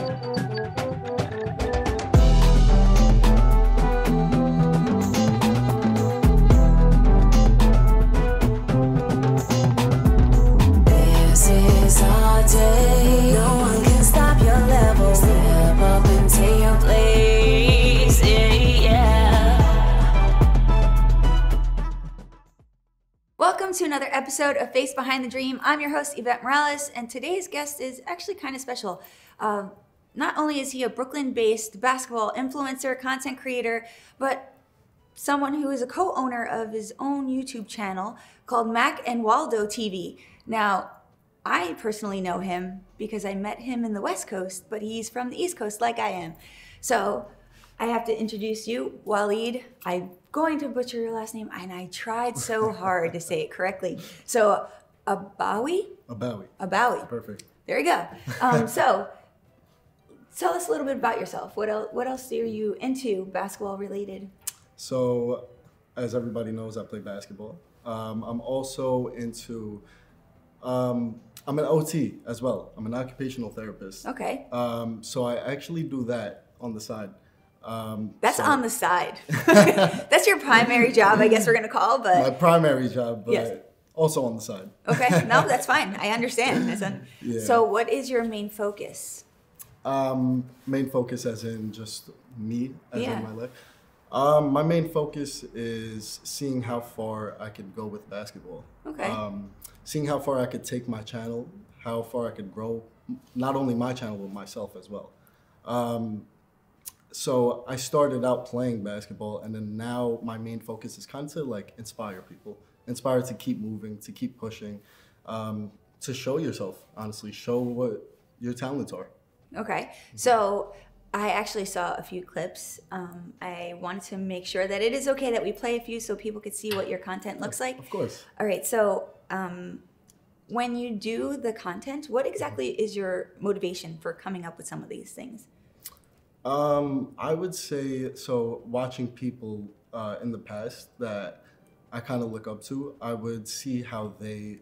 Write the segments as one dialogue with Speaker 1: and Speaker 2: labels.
Speaker 1: This is our day. No one can stop your level. Step up and take your place. Yeah.
Speaker 2: Welcome to another episode of Face Behind the Dream. I'm your host, Yvette Morales, and today's guest is actually kind of special. Not only is he a Brooklyn-based basketball influencer, content creator, but someone who is a co-owner of his own YouTube channel called Mac and Waldo TV. Now, I personally know him because I met him in the West Coast, but he's from the East Coast like I am. So I have to introduce you, Waleed. I'm going to butcher your last name, and I tried so hard to say it correctly. So Abawi?
Speaker 3: Abawi.
Speaker 2: Abawi.
Speaker 3: Perfect.
Speaker 2: There you go. So tell us a little bit about yourself. What else are you into basketball related?
Speaker 3: So, as everybody knows, I play basketball. I'm also into, I'm an OT as well. I'm an occupational therapist.
Speaker 2: Okay.
Speaker 3: So I actually do that on the side.
Speaker 2: That's on the side. That's your primary job, I guess we're going to call, but.
Speaker 3: My primary job, but
Speaker 2: Yes.
Speaker 3: also on the side.
Speaker 2: Okay. No, that's fine. I understand.
Speaker 3: Yeah.
Speaker 2: So what is your main focus?
Speaker 3: Main focus as in just me, as
Speaker 2: Yeah.
Speaker 3: in my life. My main focus is seeing how far I could go with basketball.
Speaker 2: Okay.
Speaker 3: Seeing how far I could take my channel, how far I could grow, not only my channel, but myself as well. So I started out playing basketball, and then now my main focus is kind of to like inspire people, inspire to keep moving, to keep pushing, to show yourself, honestly, show what your talents are.
Speaker 2: Okay. So I actually saw a few clips. I wanted to make sure that it is okay that we play a few so people could see what your content looks like.
Speaker 3: Of course.
Speaker 2: All right. So when you do the content, what exactly is your motivation for coming up with some of these things?
Speaker 3: I would say, so watching people in the past that I kind of look up to, I would see how they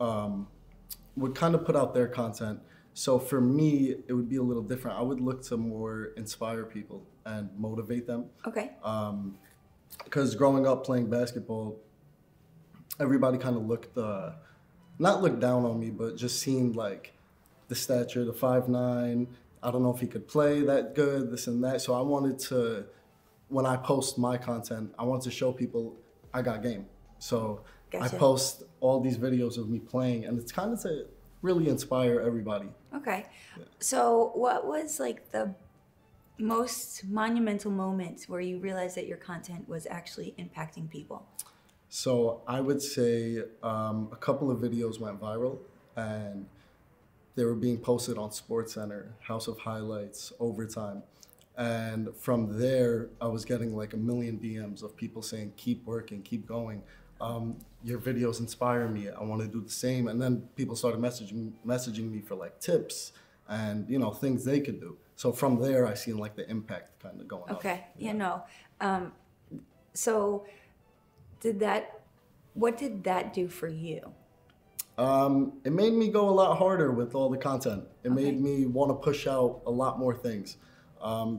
Speaker 3: would kind of put out their content. So for me, it would be a little different. I would look to more inspire people and motivate them.
Speaker 2: Okay.
Speaker 3: Because growing up playing basketball, everybody kind of looked, not looked down on me, but just seemed like the stature, the 5'9". I don't know if he could play that good, this and that. So I wanted to, when I post my content, I want to show people I got game. So
Speaker 2: Gotcha.
Speaker 3: I post all these videos of me playing, and it's kind of to really inspire everybody.
Speaker 2: Okay. So what was like the most monumental moment where you realized that your content was actually impacting people?
Speaker 3: So I would say a couple of videos went viral, and they were being posted on SportsCenter, House of Highlights, Overtime. And from there, I was getting like 1 million DMs of people saying, keep working, keep going. Your videos inspire me. I want to do the same. And then people started messaging me for like tips and, you know, things they could do. So from there, I seen like the impact kind of going on.
Speaker 2: Okay. So what did that do for you?
Speaker 3: It made me go a lot harder with all the content. It
Speaker 2: Okay.
Speaker 3: made me want to push out a lot more things.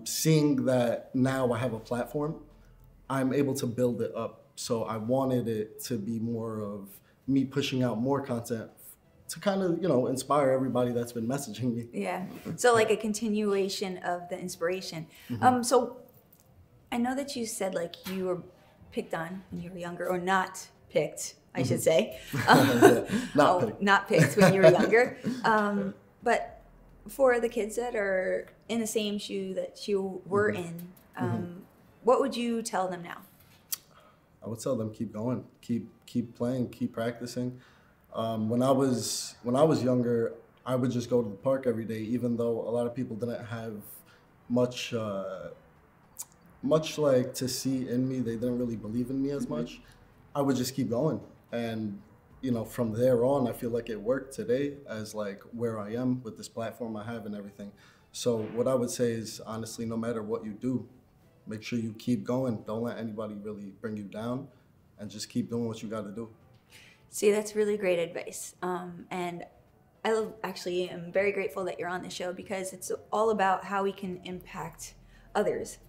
Speaker 3: Seeing that now I have a platform, I'm able to build it up. So I wanted it to be more of me pushing out more content to kind of, you know, inspire everybody that's been messaging me.
Speaker 2: Yeah. So like a continuation of the inspiration. So I know that you said like you were picked on when you were younger, or not picked, I should say. Not picked when you were younger. But for the kids that are in the same shoe that you were in, what would you tell them now?
Speaker 3: I would tell them keep going, keep playing, keep practicing. When I was younger, I would just go to the park every day, even though a lot of people didn't have much like to see in me. They didn't really believe in me as much. I would just keep going, and you know, from there on, I feel like it worked today as like where I am with this platform I have and everything. So what I would say is, honestly, no matter what you do, make sure you keep going. Don't let anybody really bring you down, and just keep doing what you got to do.
Speaker 2: See, that's really great advice. And actually am very grateful that you're on the show because it's all about how we can impact others.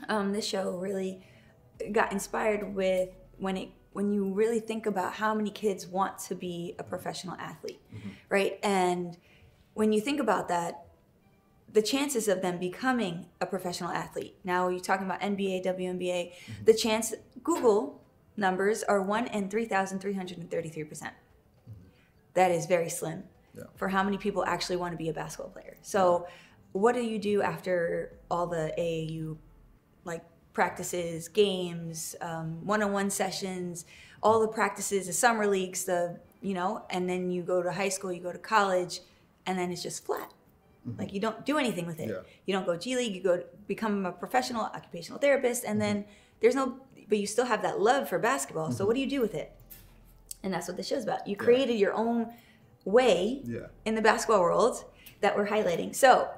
Speaker 2: This show really got inspired with when you really think about how many kids want to be a professional athlete, right? And when you think about that, the chances of them becoming a professional athlete. Now you're talking about NBA, WNBA. The chance, Google numbers are 1 in 3,333%. That is very slim for how many people actually want to be a basketball player. So what do you do after all the AAU like practices, games, one-on-one sessions, all the practices, the summer leagues, and then you go to high school, you go to college, and then it's just flat. Like you don't do anything with it. You don't go G League, you go become a professional occupational therapist, and then but you still have that love for basketball. So what do you do with it? And that's what the show's about. You created your own way in the basketball world that we're highlighting. So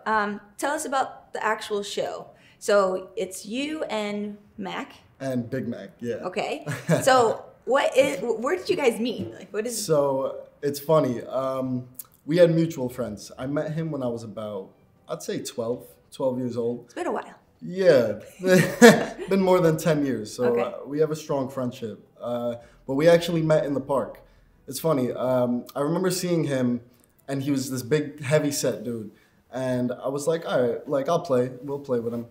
Speaker 2: tell us about the actual show. So it's you and Mac.
Speaker 3: And Big Mac,
Speaker 2: Okay. So where did you guys meet? Like, what is?
Speaker 3: So it's funny. We had mutual friends. I met him when I was about, I'd say 12 years old.
Speaker 2: It's been a while.
Speaker 3: Yeah, been more than 10 years. So we have a strong friendship. But we actually met in the park. It's funny. I remember seeing him, and he was this big, heavy-set dude. And I was like, all right, like We'll play with him.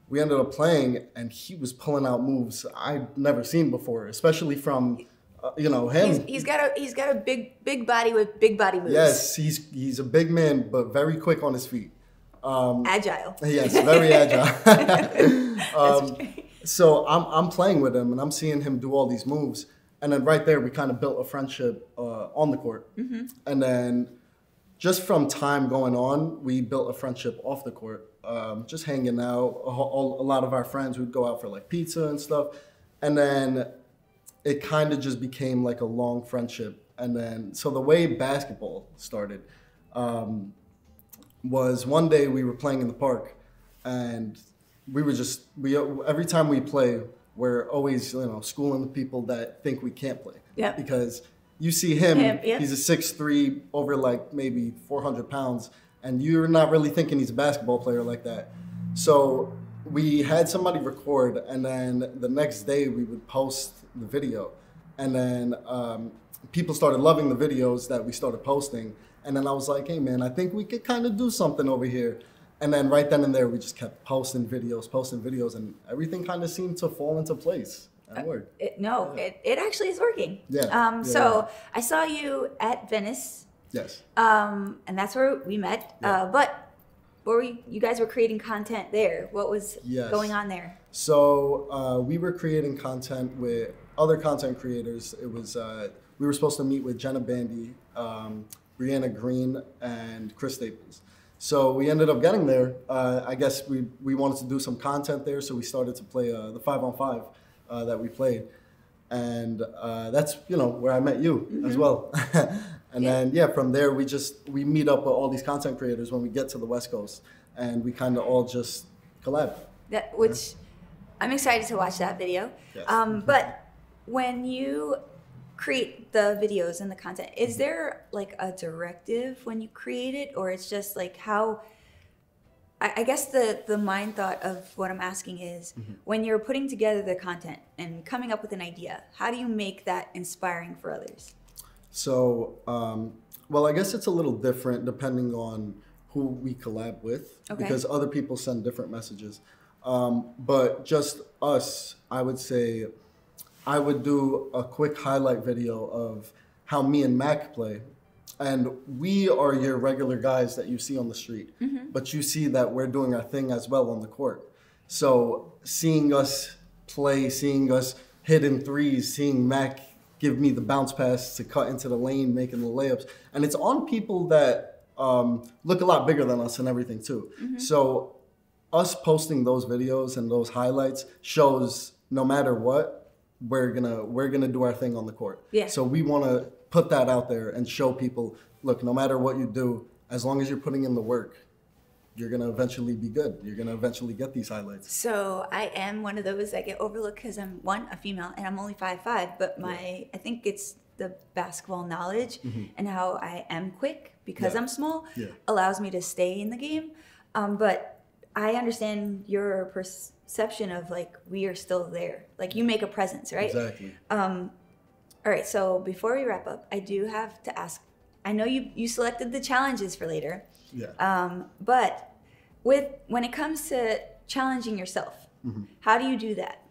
Speaker 3: We ended up playing, and he was pulling out moves I'd never seen before, especially from, him.
Speaker 2: He's got a big body with big body moves.
Speaker 3: Yes, he's a big man, but very quick on his feet.
Speaker 2: Agile.
Speaker 3: Yes, very agile. So I'm playing with him, and I'm seeing him do all these moves. And then right there, we kind of built a friendship on the court. And then just from time going on, we built a friendship off the court. Just hanging out. A lot of our friends would go out for like pizza and stuff. And then it kind of just became like a long friendship. And then, so the way basketball started was one day we were playing in the park, and every time we play, we're always, schooling the people that think we can't play.
Speaker 2: Yeah.
Speaker 3: Because you see him,
Speaker 2: yeah.
Speaker 3: He's a 6'3", over like maybe 400 pounds, and you're not really thinking he's a basketball player like that. So we had somebody record, and then the next day we would post the video. And then people started loving the videos that we started posting. And then I was like, hey man, I think we could kind of do something over here. And then right then and there, we just kept posting videos, and everything kind of seemed to fall into place and work.
Speaker 2: It actually is working.
Speaker 3: Yeah.
Speaker 2: So I saw you at Venice.
Speaker 3: Yes.
Speaker 2: And that's where we met. But you guys were creating content there. What was going on there?
Speaker 3: So we were creating content with other content creators. It was we were supposed to meet with Jenna Bandy, Brianna Green, and Chris Staples. So we ended up getting there. I guess we wanted to do some content there, so we started to play the 5-on-5 that we played. And that's, where I met you as well. And then, from there, we meet up with all these content creators when we get to the West Coast, and we kind of all just collab.
Speaker 2: Which I'm excited to watch that video.
Speaker 3: Yes.
Speaker 2: But when you create the videos and the content, is there like a directive when you create it, or it's just like how? I guess the mind thought of what I'm asking is when you're putting together the content and coming up with an idea, how do you make that inspiring for others?
Speaker 3: So, I guess it's a little different depending on who we collab with, because other people send different messages. But just us, I would say, I would do a quick highlight video of how me and Mac play. And we are your regular guys that you see on the street, but you see that we're doing our thing as well on the court. So seeing us play, seeing us hit in threes, seeing Mac give me the bounce pass to cut into the lane, making the layups. And it's on people that look a lot bigger than us and everything too. So us posting those videos and those highlights shows no matter what, we're gonna do our thing on the court.
Speaker 2: Yeah.
Speaker 3: So we want to put that out there and show people, look, no matter what you do, as long as you're putting in the work, you're gonna eventually be good. You're gonna eventually get these highlights.
Speaker 2: So I am one of those that get overlooked because I'm a female and I'm only 5'5", but I think it's the basketball knowledge and how I am quick because I'm small allows me to stay in the game. But I understand your perception of like, we are still there. Like you make a presence, right?
Speaker 3: Exactly.
Speaker 2: All right. So before we wrap up, I do have to ask, I know you selected the challenges for later.
Speaker 3: Yeah.
Speaker 2: But when it comes to challenging yourself, how do you do that?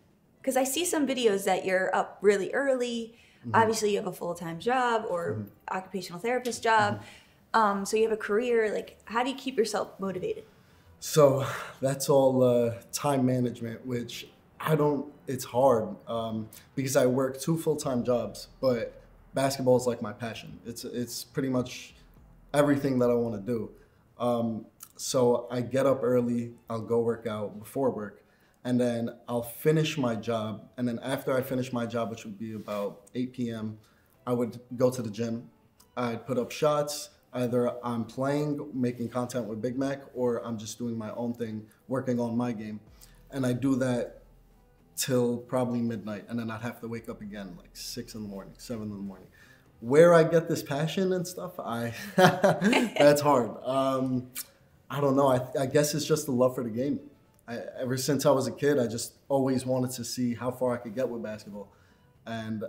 Speaker 2: Because I see some videos that you're up really early. Obviously, you have a full-time job or occupational therapist job. So you have a career. Like, how do you keep yourself motivated?
Speaker 3: So that's all time management, which it's hard because I work 2 full-time jobs, but basketball is like my passion. It's pretty much everything that I want to do. So I get up early, I'll go work out before work, and then I'll finish my job. And then after I finish my job, which would be about 8 p.m., I would go to the gym. I'd put up shots. Either I'm playing, making content with Big Mac, or I'm just doing my own thing, working on my game. And I do that till probably midnight. And then I'd have to wake up again like 6 in the morning, 7 in the morning. Where I get this passion and stuff, that's hard. I don't know. I guess it's just the love for the game. Ever since I was a kid, I just always wanted to see how far I could get with basketball. And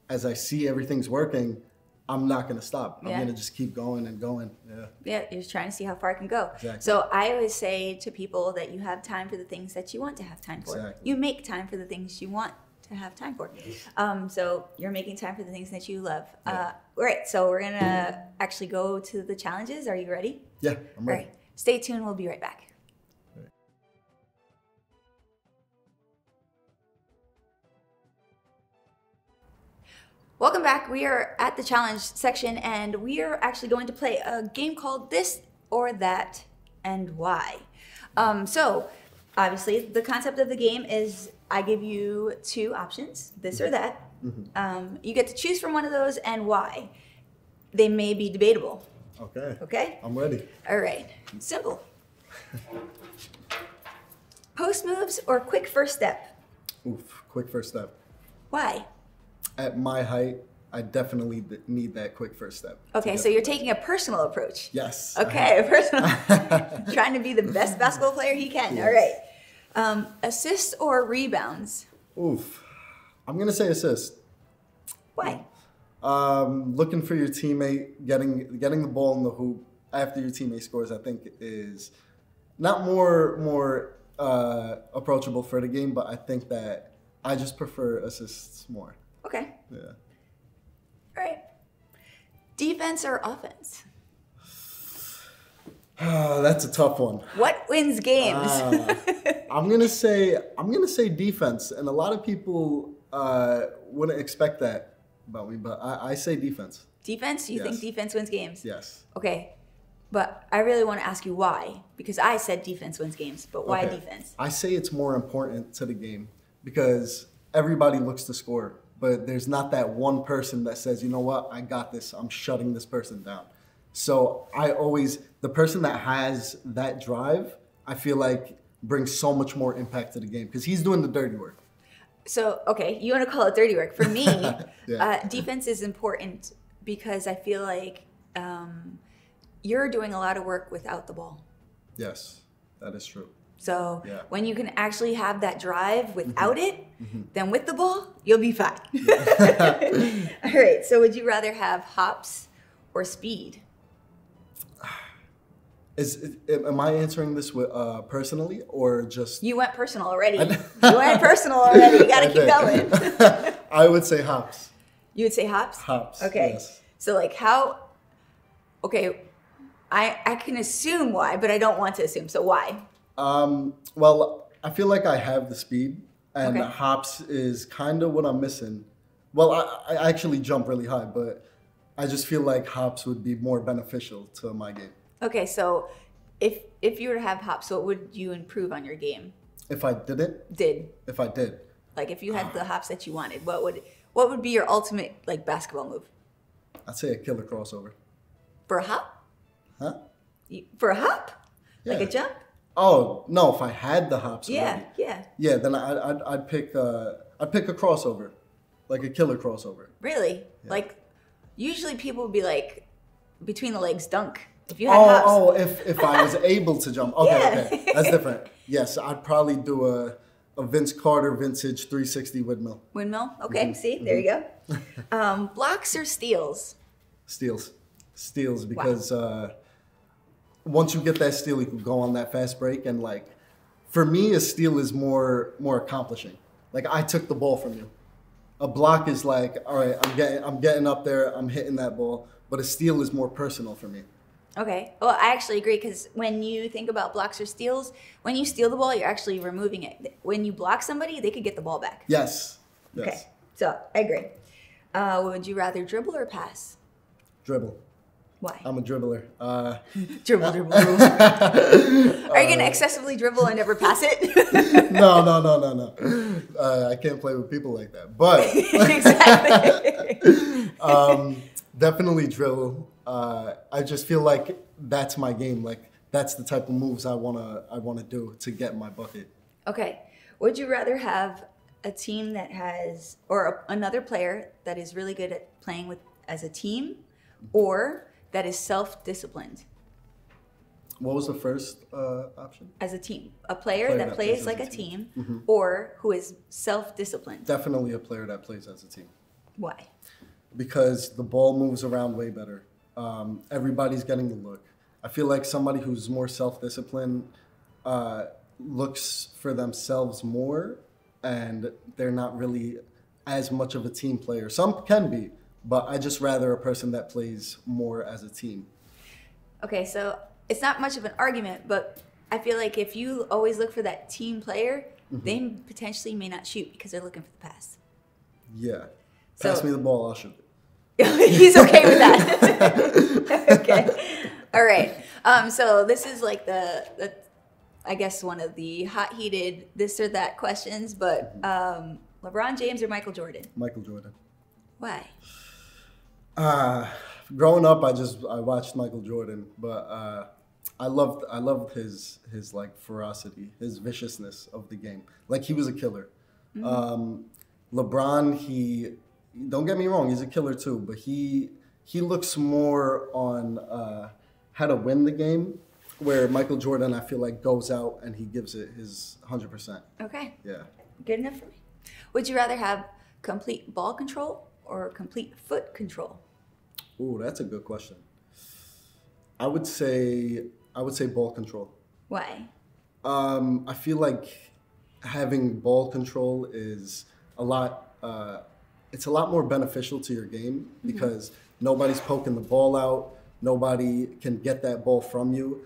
Speaker 3: as I see everything's working, I'm not going to stop. I'm going to just keep going and going.
Speaker 2: Yeah, you're just trying to see how far I can go.
Speaker 3: Exactly.
Speaker 2: So I always say to people that you have time for the things that you want to have time for.
Speaker 3: Exactly.
Speaker 2: You make time for the things you want to have time for. So you're making time for the things that you love.
Speaker 3: Yeah.
Speaker 2: All right, so we're going to actually go to the challenges. Are you ready?
Speaker 3: Yeah, I'm ready.
Speaker 2: All right, stay tuned. We'll be right back. Welcome back. We are at the challenge section, and we are actually going to play a game called This or That and Why. So, obviously, the concept of the game is I give you 2 options, this or that. You get to choose from one of those and why. They may be debatable.
Speaker 3: Okay.
Speaker 2: Okay?
Speaker 3: I'm ready.
Speaker 2: All right. Simple. Post moves or quick first step?
Speaker 3: Oof, quick first step.
Speaker 2: Why?
Speaker 3: At my height, I definitely need that quick first step.
Speaker 2: Okay, so you're taking a personal approach.
Speaker 3: Yes.
Speaker 2: Okay, a personal. Trying to be the best basketball player he can.
Speaker 3: Yes.
Speaker 2: All right. Assists or rebounds?
Speaker 3: Oof. I'm going to say assist.
Speaker 2: Why?
Speaker 3: Looking for your teammate, getting the ball in the hoop after your teammate scores, I think is not more approachable for the game, but I think that I just prefer assists more.
Speaker 2: Okay.
Speaker 3: Yeah.
Speaker 2: All right. Defense or offense?
Speaker 3: That's a tough one.
Speaker 2: What wins games?
Speaker 3: I'm gonna say defense, and a lot of people wouldn't expect that about me, but I say defense.
Speaker 2: Defense? You think defense wins games?
Speaker 3: Yes.
Speaker 2: Okay. But I really want to ask you why, because I said defense wins games, but why defense?
Speaker 3: I say it's more important to the game because everybody looks to score, but there's not that one person that says, you know what, I got this, I'm shutting this person down. So the person that has that drive, I feel like brings so much more impact to the game because he's doing the dirty work.
Speaker 2: So, okay, you want to call it dirty work. For me, defense is important because I feel like you're doing a lot of work without the ball.
Speaker 3: Yes, that is true.
Speaker 2: So when you can actually have that drive without it, then with the ball, you'll be fine. All right, so would you rather have hops or speed?
Speaker 3: Am I answering this with, personally or just...
Speaker 2: You went personal already. You got to keep going.
Speaker 3: I would say hops.
Speaker 2: You would say hops?
Speaker 3: Hops,
Speaker 2: okay.
Speaker 3: Yes.
Speaker 2: So like how... Okay, I can assume why, but I don't want to assume. So why?
Speaker 3: Well, I feel like I have the speed, and hops is kind of what I'm missing. Well, I actually jump really high, but I just feel like hops would be more beneficial to my game. Okay,
Speaker 2: so if you were to have hops, what would you improve on your game?
Speaker 3: If I didn't? If I did.
Speaker 2: Like if you had the hops that you wanted, what would be your ultimate like basketball move?
Speaker 3: I'd say a killer crossover.
Speaker 2: For a hop?
Speaker 3: Huh?
Speaker 2: For a hop?
Speaker 3: Yeah.
Speaker 2: Like a jump?
Speaker 3: Oh no! If I had the hops,
Speaker 2: yeah.
Speaker 3: Then I'd pick a crossover, like a killer crossover.
Speaker 2: Really?
Speaker 3: Yeah.
Speaker 2: Like Usually people would be like, between the legs dunk. If you had hops.
Speaker 3: If I was able to jump. Okay,
Speaker 2: Yeah.
Speaker 3: okay. That's different. Yes, I'd probably do a Vince Carter vintage 360 windmill.
Speaker 2: Windmill? Okay, see, there you go. Blocks or steals?
Speaker 3: Steals. Steals, because once you get that steal, you can go on that fast break. And like, for me, a steal is more accomplishing. Like, I took the ball from you. A block is like, all right, I'm getting up there, I'm hitting that ball. But a steal is more personal for me.
Speaker 2: Okay. Well, I actually agree, because when you think about blocks or steals, when you steal the ball, you're actually removing it. When you block somebody, they could get the ball back.
Speaker 3: Yes.
Speaker 2: Okay. So I agree. Would you rather dribble or pass?
Speaker 3: Dribble.
Speaker 2: Why?
Speaker 3: I'm a dribbler.
Speaker 2: Dribble. Are you going to excessively dribble and never pass it?
Speaker 3: No. I can't play with people like that. But
Speaker 2: Exactly.
Speaker 3: Definitely dribble. I just feel like that's my game. Like, that's the type of moves I wanna do to get my bucket.
Speaker 2: Okay. Would you rather have a team that has, or another player that is really good at playing with as a team, or that is self-disciplined?
Speaker 3: What was the first option?
Speaker 2: As a team. A player that plays like a team,
Speaker 3: Mm-hmm.
Speaker 2: or who is self-disciplined.
Speaker 3: Definitely a player that plays as a team.
Speaker 2: Why?
Speaker 3: Because the ball moves around way better. Everybody's getting the look. I feel like somebody who's more self-disciplined looks for themselves more, and they're not really as much of a team player. Some can be, but I just rather a person that plays more as a team.
Speaker 2: Okay, so it's not much of an argument, but I feel like if you always look for that team player, they potentially may not shoot because they're looking for the pass.
Speaker 3: Yeah. Pass me the ball, I'll shoot it.
Speaker 2: He's okay with that. Okay. All right. So this is like the I guess one of the hot heated this or that questions, but LeBron James or Michael Jordan?
Speaker 3: Michael Jordan.
Speaker 2: Why?
Speaker 3: Growing up, I watched Michael Jordan, but I loved his like ferocity, his viciousness of the game. Like, he was a killer. LeBron, don't get me wrong, he's a killer too, but he looks more on how to win the game, where Michael Jordan, I feel like, goes out and he gives it his 100%.
Speaker 2: Okay.
Speaker 3: Yeah.
Speaker 2: Good enough for me. Would you rather have complete ball control or complete foot control?
Speaker 3: Ooh, that's a good question. I would say ball control.
Speaker 2: Why?
Speaker 3: I feel like having ball control is a lot. It's a lot more beneficial to your game, because nobody's poking the ball out. Nobody can get that ball from you.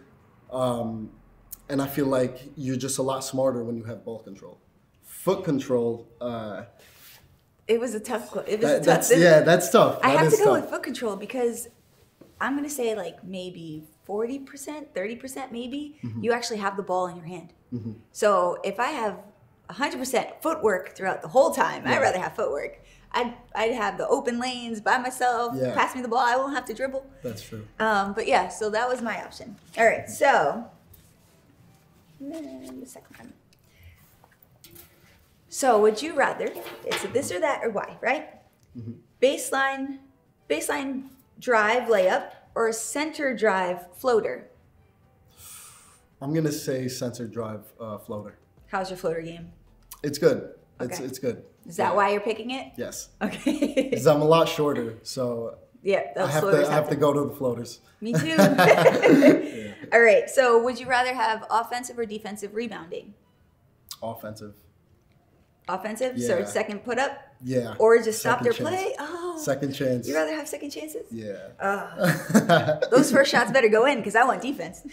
Speaker 3: And I feel like you're just a lot smarter when you have ball control. Foot control.
Speaker 2: It was a tough one.
Speaker 3: That's tough.
Speaker 2: I have to go with foot control, because I'm going to say like maybe 40%, 30% maybe, you actually have the ball in your hand. So if I have 100% footwork throughout the whole time, I'd rather have footwork. I'd have the open lanes by myself, pass me the ball, I won't have to dribble.
Speaker 3: That's true.
Speaker 2: But yeah, so that was my option. All right, so the second one. So would you rather, it's a this or that or why, right? Baseline drive layup or center drive floater?
Speaker 3: I'm going to say center drive floater.
Speaker 2: How's your floater game?
Speaker 3: It's good.
Speaker 2: Okay.
Speaker 3: It's good.
Speaker 2: Is that why you're picking it?
Speaker 3: Yes.
Speaker 2: Okay.
Speaker 3: Because I'm a lot shorter, so
Speaker 2: Yeah,
Speaker 3: I have to go to the floaters.
Speaker 2: Me too. All right. So, would you rather have offensive or defensive rebounding?
Speaker 3: Offensive.
Speaker 2: Offensive.
Speaker 3: Yeah.
Speaker 2: So second put up.
Speaker 3: Yeah.
Speaker 2: Or just stop
Speaker 3: Second
Speaker 2: their
Speaker 3: chance.
Speaker 2: play. Oh.
Speaker 3: Second chance.
Speaker 2: You rather have second chances?
Speaker 3: Yeah.
Speaker 2: Those first shots better go in, because I want defense.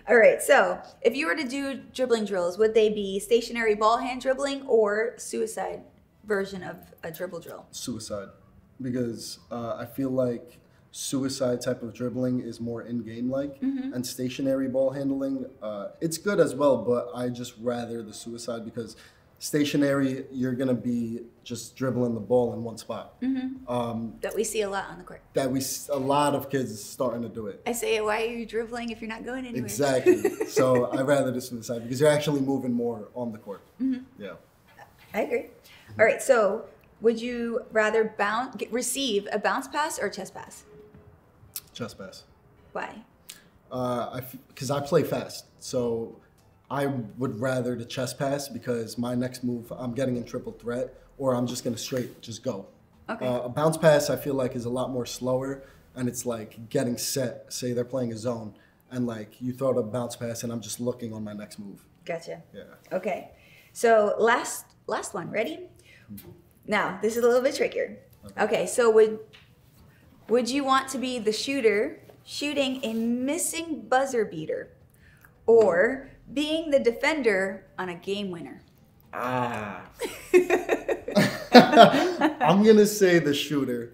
Speaker 2: All right. So, if you were to do dribbling drills, would they be stationary ball hand dribbling or suicide version of a dribble drill?
Speaker 3: Suicide. Because I feel like suicide type of dribbling is more in-game like, and stationary ball handling, it's good as well, but I just rather the suicide, because stationary, you're going to be just dribbling the ball in one spot.
Speaker 2: That we see a lot on the court.
Speaker 3: A lot of kids starting to do it.
Speaker 2: I say, why are you dribbling if you're not going anywhere?
Speaker 3: Exactly. So I rather the suicide, because you're actually moving more on the court. Yeah.
Speaker 2: I agree. All right. So Would you rather receive a bounce pass or a chest pass?
Speaker 3: Chest pass.
Speaker 2: Why?
Speaker 3: Because I play fast, so I would rather the chest pass because my next move I'm getting in triple threat, or I'm just gonna straight just go.
Speaker 2: Okay.
Speaker 3: A bounce pass I feel like is a lot more slower, and it's like getting set. Say they're playing a zone, and like you throw the bounce pass, and I'm just looking on my next move.
Speaker 2: Gotcha.
Speaker 3: Yeah.
Speaker 2: Okay. So last one. Ready? Now this is a little bit trickier. Okay. So would you want to be the shooter shooting a missing buzzer beater, or being the defender on a game winner?
Speaker 3: I'm gonna say the shooter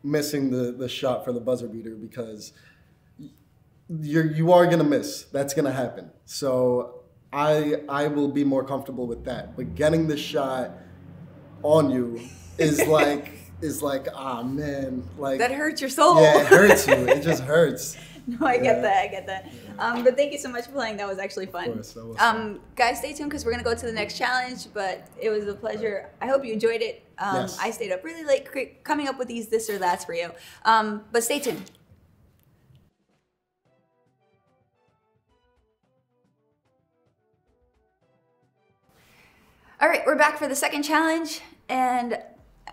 Speaker 3: missing the shot for the buzzer beater, because you are gonna miss. That's gonna happen. So I will be more comfortable with that. But getting the shot on you is like man, like
Speaker 2: That hurts your soul.
Speaker 3: yeah, it hurts you. It just hurts.
Speaker 2: No, I get that. I get that. But thank you so much for playing. That was actually fun.
Speaker 3: Of course, that was fun.
Speaker 2: Guys, stay tuned because we're gonna go to the next challenge. But it was a pleasure. I hope you enjoyed it.
Speaker 3: Yes.
Speaker 2: I stayed up really late coming up with these this or that's for you. But stay tuned. All right, we're back for the second challenge, and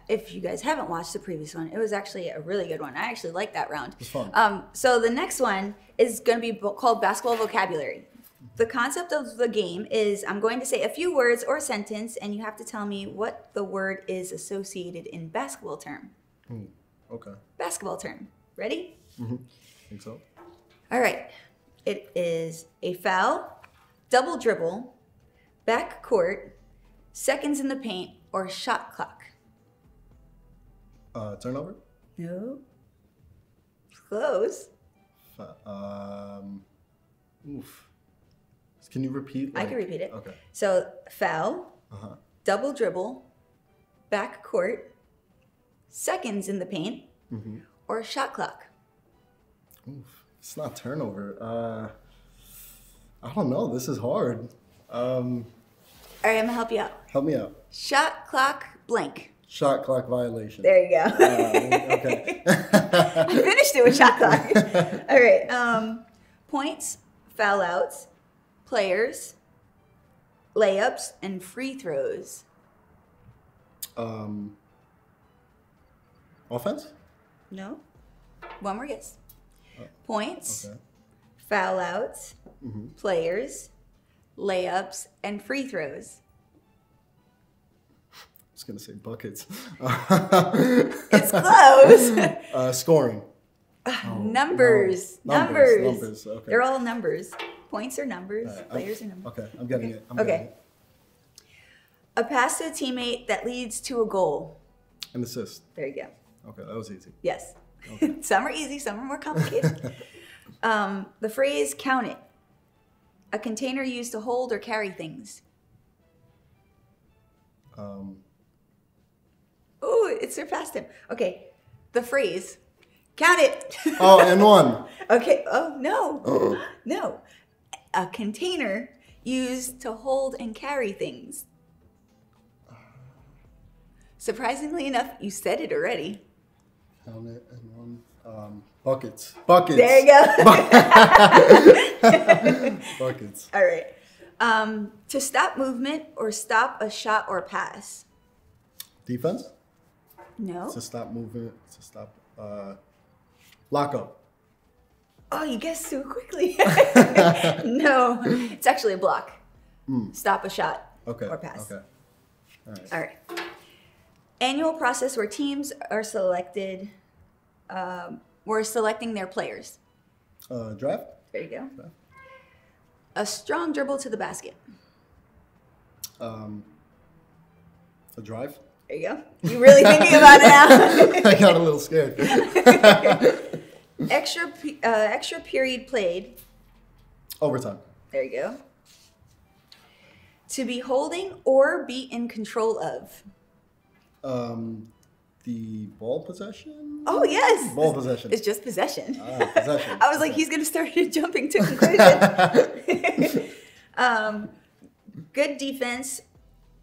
Speaker 2: if you guys haven't watched the previous one, it was actually a really good one. I actually liked that round.
Speaker 3: It was fun.
Speaker 2: So the next one is going to be called Basketball Vocabulary. The concept of the game is I'm going to say a few words or sentence, and you have to tell me what the word is associated in basketball term.
Speaker 3: Okay.
Speaker 2: Basketball term. Ready?
Speaker 3: Think so.
Speaker 2: All right. It is a foul, double dribble, back court, seconds in the paint, or shot clock.
Speaker 3: Turnover.
Speaker 2: No. Close.
Speaker 3: Oof. Can you repeat?
Speaker 2: I can repeat it.
Speaker 3: Okay.
Speaker 2: So foul, double dribble, back court, seconds in the paint, or shot clock.
Speaker 3: Oof. It's not turnover. I don't know. This is hard.
Speaker 2: All right, I'm gonna help you out.
Speaker 3: Help me out.
Speaker 2: Shot clock blank.
Speaker 3: Shot clock violation.
Speaker 2: There you go.
Speaker 3: Okay.
Speaker 2: I finished it with shot clock. All right. Points, foul outs, players, layups, and free throws.
Speaker 3: Offense?
Speaker 2: No. One more guess. Points,
Speaker 3: Okay.
Speaker 2: foul outs, players, layups, and free throws.
Speaker 3: I was gonna say buckets.
Speaker 2: It's close.
Speaker 3: Scoring.
Speaker 2: Numbers.
Speaker 3: No.
Speaker 2: Numbers.
Speaker 3: Numbers. Okay.
Speaker 2: They're all numbers. Points are numbers.
Speaker 3: All right,
Speaker 2: Players are numbers.
Speaker 3: Okay, I'm getting it. I'm
Speaker 2: Okay.
Speaker 3: getting it.
Speaker 2: A pass to a teammate that leads to a goal.
Speaker 3: An assist.
Speaker 2: There you go.
Speaker 3: Okay, that was easy.
Speaker 2: Yes.
Speaker 3: Okay.
Speaker 2: Some are easy, some are more complicated. The phrase count it. A container used to hold or carry things. Oh, it surpassed him. Okay. The phrase count it.
Speaker 3: Oh, and one.
Speaker 2: Okay. Oh, no. No. A container used to hold and carry things. Surprisingly enough, you said it already.
Speaker 3: Count it and one. Buckets. Buckets.
Speaker 2: There you go.
Speaker 3: Buckets.
Speaker 2: All right. To stop movement or stop a shot or pass.
Speaker 3: Defense?
Speaker 2: No.
Speaker 3: To stop movement. To stop. Lockup.
Speaker 2: Oh, you guessed so quickly. No, it's actually a block. Stop a shot
Speaker 3: Okay.
Speaker 2: or pass.
Speaker 3: Okay. All right.
Speaker 2: All right. Annual process where teams are selected. We're selecting their players.
Speaker 3: Draft?
Speaker 2: There you go.
Speaker 3: Draft.
Speaker 2: A strong dribble to the basket.
Speaker 3: A drive?
Speaker 2: There you go. You really thinking about it now?
Speaker 3: I got a little scared.
Speaker 2: Extra period played.
Speaker 3: Overtime.
Speaker 2: There you go. To be holding or be in control of.
Speaker 3: The ball possession?
Speaker 2: Oh, yes.
Speaker 3: Ball possession.
Speaker 2: It's just possession.
Speaker 3: Possession.
Speaker 2: I was like, he's going to start jumping to conclusions. Good defense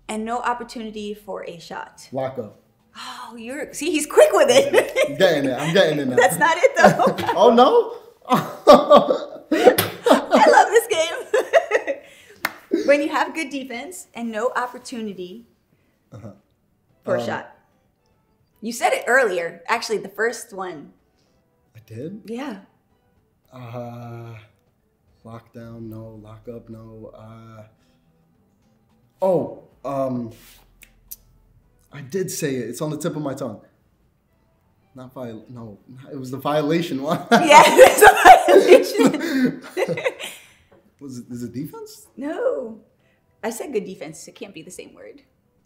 Speaker 2: and no opportunity for a shot.
Speaker 3: Lockup.
Speaker 2: Oh, see, he's quick with it.
Speaker 3: I'm getting it. I'm getting it now.
Speaker 2: That's not it though.
Speaker 3: Oh no!
Speaker 2: I love this game. When you have good defense and no opportunity for a shot. You said it earlier. Actually, the first one.
Speaker 3: I did?
Speaker 2: Yeah.
Speaker 3: Lockdown, no. Lock up, no. I did say it. It's on the tip of my tongue. No, it was the violation one.
Speaker 2: Yeah, it's a violation.
Speaker 3: Is it defense?
Speaker 2: No. I said good defense. It can't be the same word.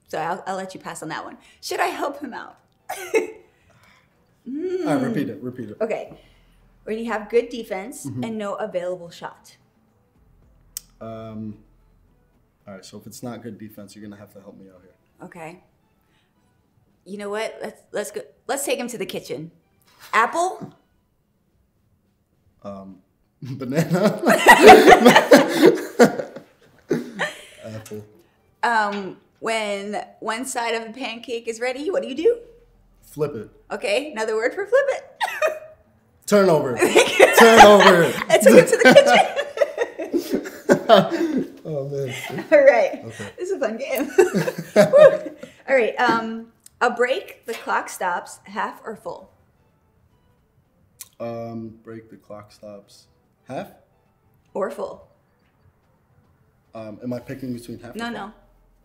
Speaker 2: So I'll let you pass on that one. Should I help him out?
Speaker 3: All right, repeat it.
Speaker 2: Okay. When you have good defense and no available shot.
Speaker 3: All right, so if it's not good defense, you're gonna have to help me out here.
Speaker 2: Okay. You know what? Let's go. Let's take him to the kitchen. Apple?
Speaker 3: Banana. Apple.
Speaker 2: When one side of the pancake is ready, what do?
Speaker 3: Flip it.
Speaker 2: Okay, another word for flip it.
Speaker 3: Turnover. Turnover.
Speaker 2: I took him to the kitchen.
Speaker 3: Oh man.
Speaker 2: All right.
Speaker 3: Okay.
Speaker 2: This is a fun game. All right. A break, the clock stops, half or full?
Speaker 3: Break, the clock stops. Half?
Speaker 2: Or full?
Speaker 3: Am I picking between half?
Speaker 2: No,
Speaker 3: and
Speaker 2: no.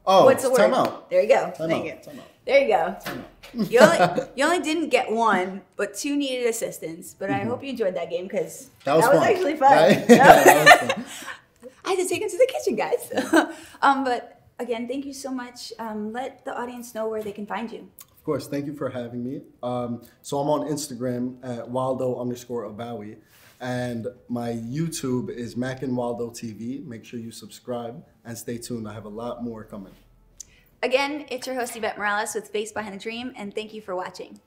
Speaker 3: Oh,
Speaker 2: What's the word?
Speaker 3: time out.
Speaker 2: There you go.
Speaker 3: Time
Speaker 2: Thank
Speaker 3: out.
Speaker 2: you.
Speaker 3: Time out.
Speaker 2: There you go.
Speaker 3: Time out.
Speaker 2: You only didn't get one, but two needed assistance. But I hope you enjoyed that game because
Speaker 3: That was fun.
Speaker 2: actually fun.
Speaker 3: That was fun.
Speaker 2: I had to take him to the kitchen, guys. But again, thank you so much. Let the audience know where they can find you.
Speaker 3: Of course, thank you for having me. So I'm on Instagram at Waldo_Abawi. And my YouTube is Mac and Waldo TV. Make sure you subscribe and stay tuned. I have a lot more coming.
Speaker 2: Again, it's your host, Yvette Morales with Face Behind the Dream, and thank you for watching.